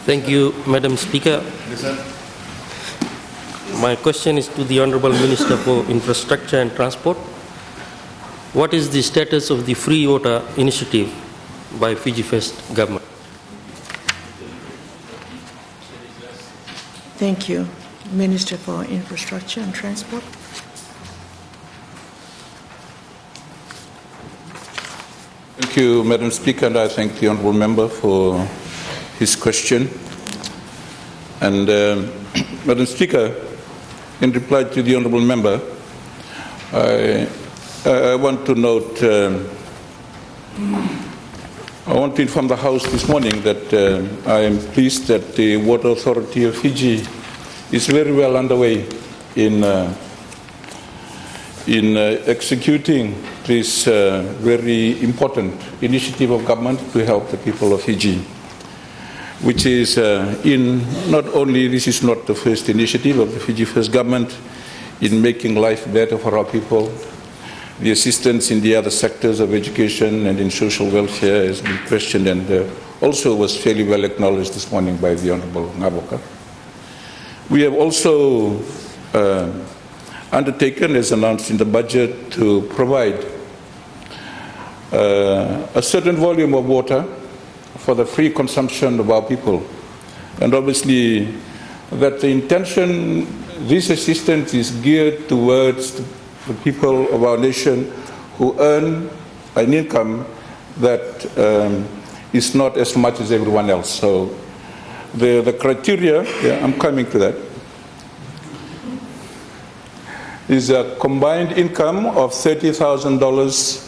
Thank you, Madam Speaker. My question is to the Honourable Minister for Infrastructure and Transport. What is the status of the free water initiative by Fiji First Government? Thank you. Minister for Infrastructure and Transport. Thank you, Madam Speaker, and I thank the Honourable Member for his question. And Madam Speaker, in reply to the Honourable Member, I want to note, I want to inform the House this morning that I am pleased that the Water Authority of Fiji is very well underway in executing this very important initiative of government to help the people of Fiji, which is not only, this is not the first initiative of the Fiji First Government in making life better for our people. The assistance in the other sectors of education and in social welfare has been questioned and also was fairly well acknowledged this morning by the Honourable Ngaboka. We have also undertaken, as announced in the budget, to provide a certain volume of water for the free consumption of our people. And obviously that the intention, this assistance is geared towards the people of our nation who earn an income that is not as much as everyone else. So the criteria, I'm coming to that, is a combined income of $30,000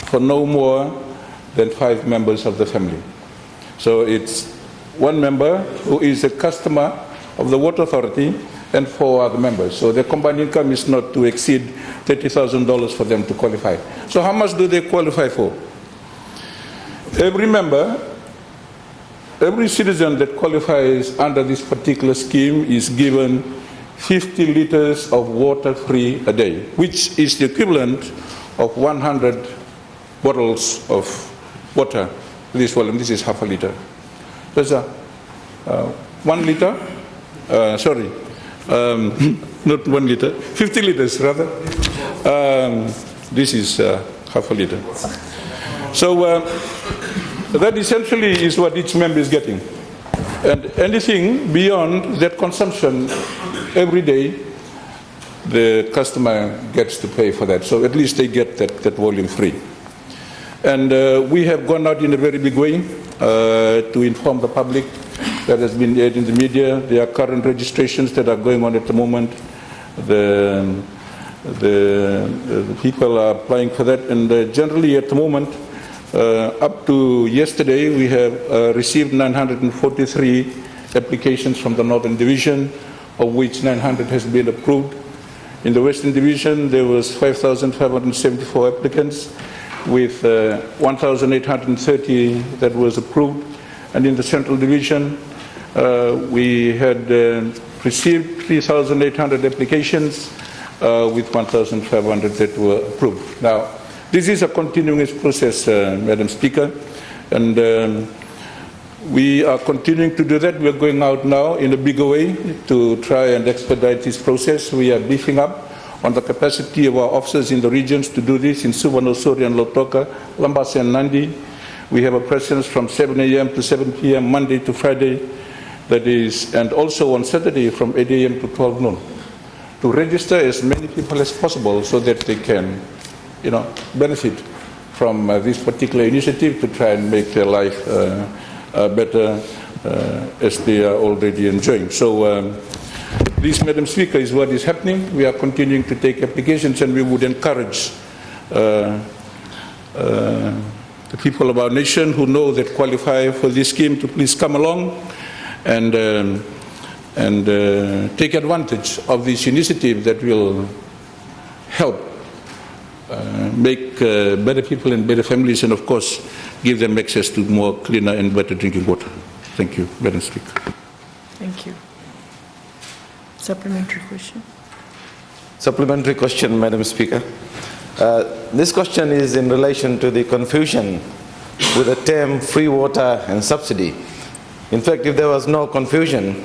for no more than 5 members of the family. So it's one member who is a customer of the Water Authority and 4 other members. So their combined income is not to exceed $30,000 for them to qualify. So how much do they qualify for? Every member, every citizen that qualifies under this particular scheme is given 50 liters of water free a day, which is the equivalent of 100 bottles of water. This volume, this is half a liter. There's a 1 liter, not 1 liter, 50 liters rather. This is half a liter. So that essentially is what each member is getting. And anything beyond that consumption every day, the customer gets to pay for that. So at least they get that volume free. And we have gone out in a very big way to inform the public. That has been aired in the media. There are current registrations that are going on at the moment. The people are applying for that. And generally at the moment, up to yesterday, we have received 943 applications from the Northern Division, of which 900 has been approved. In the Western Division, there was 5,574 applicants, with 1,830 that was approved. And in the Central Division, we had received 3,800 applications with 1,500 that were approved. Now, this is a continuous process, Madam Speaker, and we are continuing to do that. We are going out now in a bigger way to try and expedite this process. We are beefing up on the capacity of our officers in the regions to do this in Suvarno, Sori and Lautoka, Lambasa and Nandi. We have a presence from 7 a.m. to 7 p.m. Monday to Friday, that is, and also on Saturday from 8 a.m. to 12 noon, to register as many people as possible so that they can, benefit from this particular initiative to try and make their life better as they are already enjoying. So this, Madam Speaker, is what is happening. We are continuing to take applications, and we would encourage the people of our nation who know that qualify for this scheme to please come along and take advantage of this initiative that will help make better people and better families, and of course give them access to more cleaner and better drinking water. Thank you, Madam Speaker. Thank you. Supplementary question. Supplementary question, Madam Speaker. This question is in relation to the confusion with the term free water and subsidy. In fact, if there was no confusion,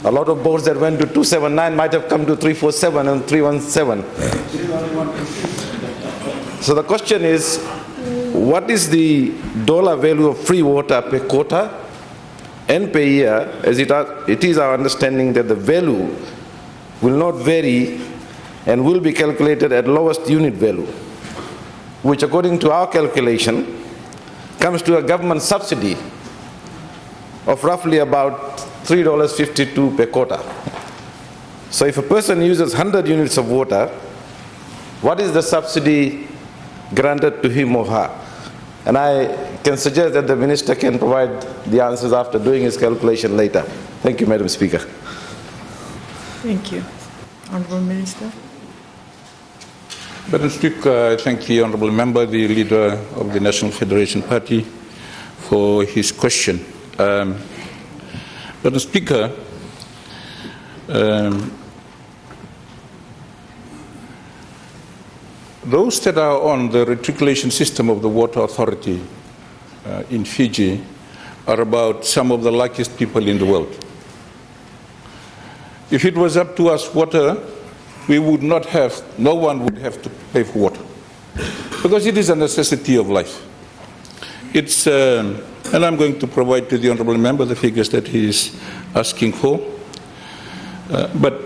a lot of boats that went to 279 might have come to 347 and 317. So the question is, what is the dollar value of free water per quota and per year, as it is our understanding that the value will not vary and will be calculated at lowest unit value, which according to our calculation comes to a government subsidy of roughly about $3.52 per quota. So if a person uses 100 units of water, what is the subsidy granted to him or her? And I can suggest that the Minister can provide the answers after doing his calculation later. Thank you, Madam Speaker. Thank you. Honourable Minister. Madam Speaker, I thank the Honourable Member, the Leader of the National Federation Party, for his question. Madam Speaker, those that are on the reticulation system of the Water Authority in Fiji are about some of the luckiest people in the world. If it was up to us, water, we would not have, no one would have to pay for water, because it is a necessity of life. It's, and I'm going to provide to the Honourable Member the figures that he is asking for. But,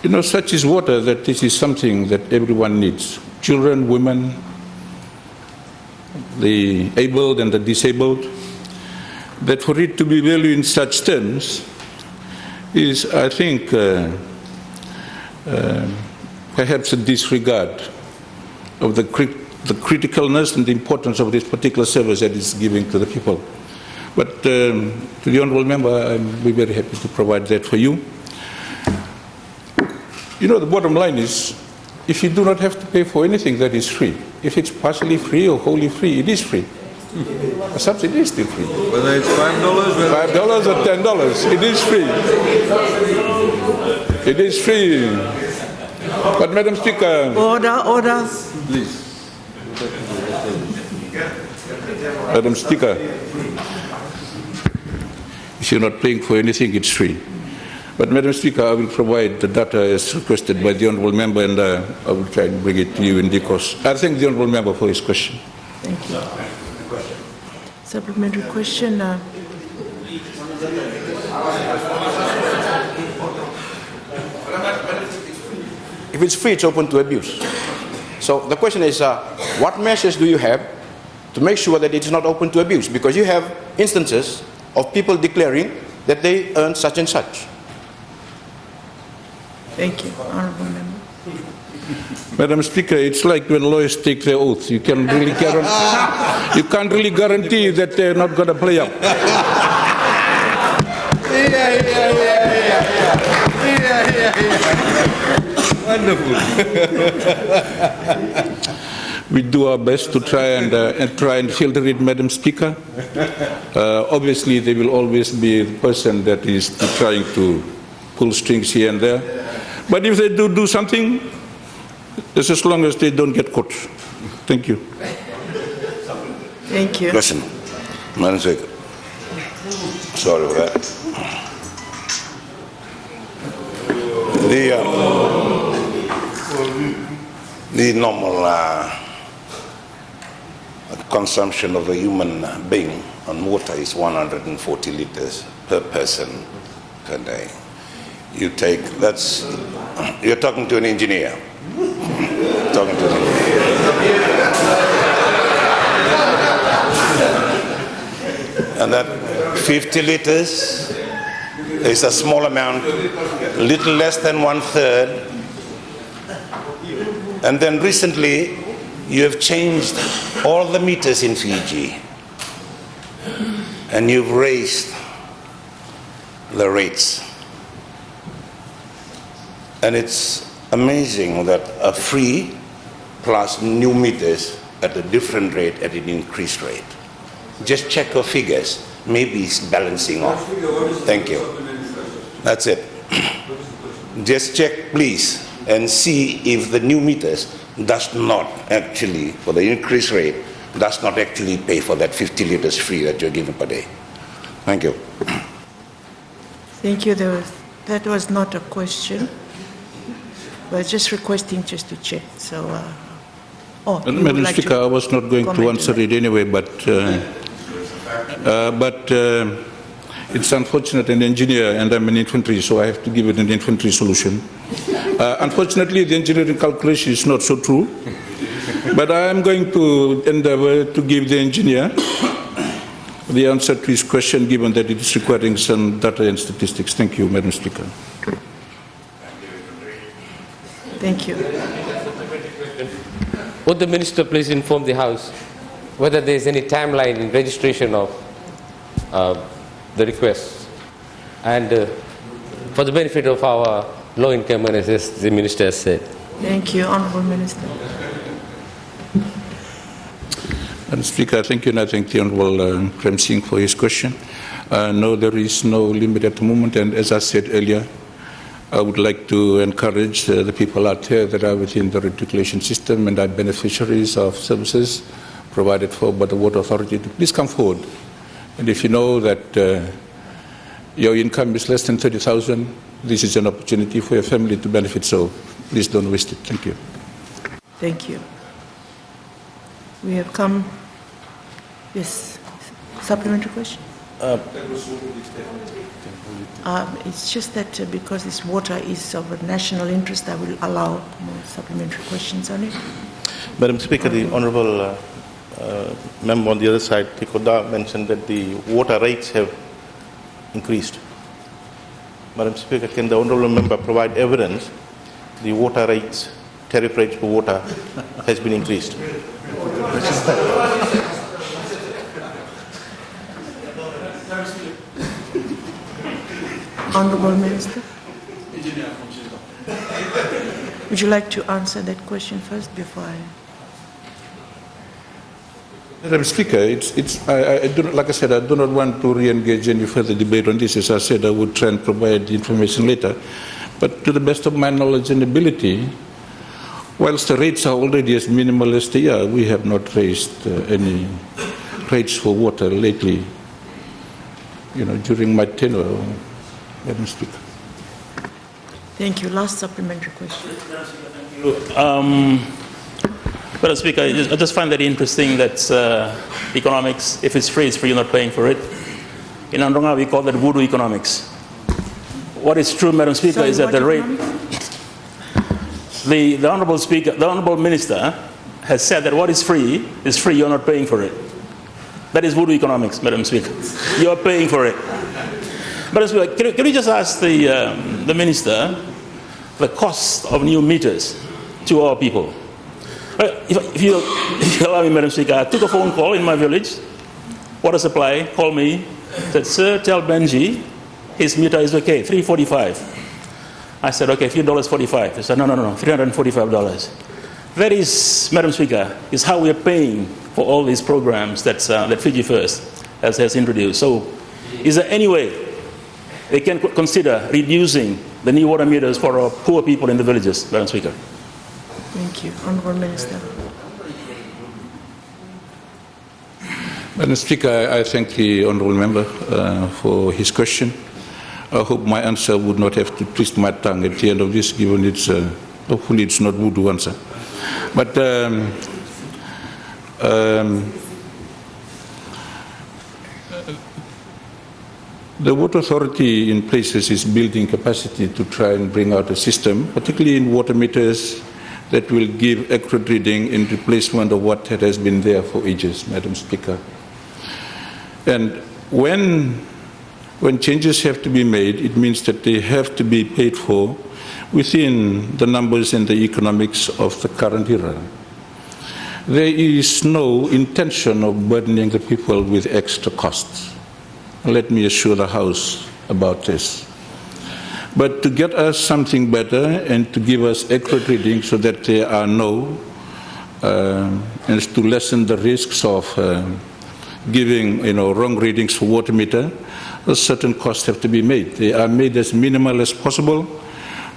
you know, such is water that this is something that everyone needs. Children, women, the able and the disabled. That for it to be valued in such terms is, I think, perhaps a disregard of the criticalness and the importance of this particular service that is giving to the people. But to the Honourable Member, I'll be very happy to provide that for you. You know, the bottom line is, if you do not have to pay for anything, that is free. If it's partially free or wholly free, it is free. A subsidy is still free. Whether it's $5, $5 or $10, it is free. It is free. But, Madam Speaker... Order. please. Madam Speaker, if you're not paying for anything, it's free. But, Madam Speaker, I will provide the data as requested by the Honourable Member, and I will try and bring it to you in due course. I thank the Honourable Member for his question. Thank you. Supplementary question. If it's free, it's open to abuse. So the question is, what measures do you have to make sure that it is not open to abuse? Because you have instances of people declaring that they earn such and such. Thank you. Honourable Member. Madam Speaker, it's like when lawyers take their oath. You can't really guarantee that they're not going to play up. Wonderful. We do our best to try and filter it, Madam Speaker. Obviously, there will always be a person that is trying to pull strings here and there. But if they do something, just as long as they don't get caught. Thank you. Thank you. Question. Madam Speaker. Sorry for that. The normal consumption of a human being on water is 140 liters per person per day. You're talking to an engineer. And that 50 liters is a small amount, little less than 1/3. And then recently, you have changed all the meters in Fiji, and you've raised the rates. And it's amazing that a free plus new meters at a different rate, at an increased rate. Just check your figures. Maybe it's balancing off. Thank you. That's it. Just check, please, and see if the new meters does not actually, for the increased rate, does not actually pay for that 50 liters free that you're giving per day. Thank you. Thank you. That was not a question. We're just requesting just to check. So, you would Madam like Speaker, I was not going to comment answer on that? it anyway, but it's unfortunate an engineer, and I'm an infantry, so I have to give it an infantry solution. Unfortunately, the engineering calculation is not so true, but I am going to endeavor to give the engineer the answer to his question, given that it is requiring some data and statistics. Thank you, Madam Speaker. Thank you. Would the Minister please inform the House whether there is any timeline in registration of the requests? And for the benefit of our low-income earners, as the Minister has said. Thank you, Honourable Minister. Madam Speaker, thank you, and I thank the Honourable Prem Singh for his question. No, there is no limit at the moment, and as I said earlier, I would like to encourage the people out there that are within the reticulation system and are beneficiaries of services provided for by the Water Authority to please come forward. And if you know that your income is less than 30,000, this is an opportunity for your family to benefit, so please don't waste it. Thank you. Thank you. We have come. Yes. Supplementary question? It's just that because this water is of a national interest, I will allow more supplementary questions on it. Madam Speaker, the Honourable member on the other side, Tikoduadua, mentioned that the water rates have increased. Madam Speaker, can the Honourable member provide evidence the water rates, tariff rates for water has been increased? Honourable Minister, would you like to answer that question first before I... Madam Speaker, I do, like I said, I do not want to re-engage any further debate on this. As I said, I would try and provide the information later. But to the best of my knowledge and ability, whilst the rates are already as minimal as they are, we have not raised any rates for water lately, during my tenure, Madam Speaker. Thank you. Last supplementary question. Madam Speaker, I just find that interesting that economics, if it's free, you're not paying for it. In Andronga, we call that voodoo economics. What is true, Madam Speaker, Sorry, is that what the rate... economics? The Honourable Speaker, the Honourable Minister has said that what is free, you're not paying for it. That is voodoo economics, Madam Speaker. You're paying for it. Madam Speaker, can we just ask the Minister the cost of new meters to our people? If you allow me, Madam Speaker, I took a phone call in my village. Water supply called me, said, "Sir, tell Benji his meter is okay, $345. I said, okay, $3.45. They said, no, $345. That is, Madam Speaker, is how we are paying for all these programs that Fiji First has introduced. So is there any way they can consider reducing the new water meters for our poor people in the villages, Madam Speaker? Thank you. Honourable Minister. Madam Speaker, I thank the Honourable Member for his question. I hope my answer would not have to twist my tongue at the end of this, given it's, hopefully it's not voodoo answer. But the Water Authority in places is building capacity to try and bring out a system, particularly in water meters, that will give accurate reading in replacement of what has been there for ages, Madam Speaker. And when changes have to be made, it means that they have to be paid for within the numbers and the economics of the current era. There is no intention of burdening the people with extra costs. Let me assure the House about this. But to get us something better and to give us accurate readings so that there are no, and to lessen the risks of giving wrong readings for water meter, certain costs have to be made. They are made as minimal as possible,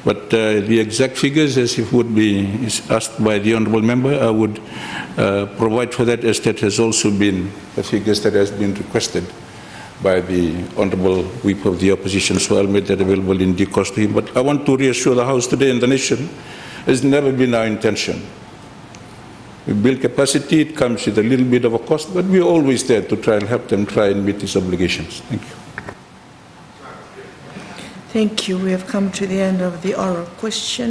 but the exact figures, as it would be asked by the Honourable Member, I would provide for that, as that has also been the figures that has been requested by the Honourable Whip of the Opposition, so I'll make that available in due course to him. But I want to reassure the House today and the nation, it's never been our intention. We build capacity, it comes with a little bit of a cost, but we're always there to try and help them try and meet these obligations. Thank you. Thank you. We have come to the end of the oral question.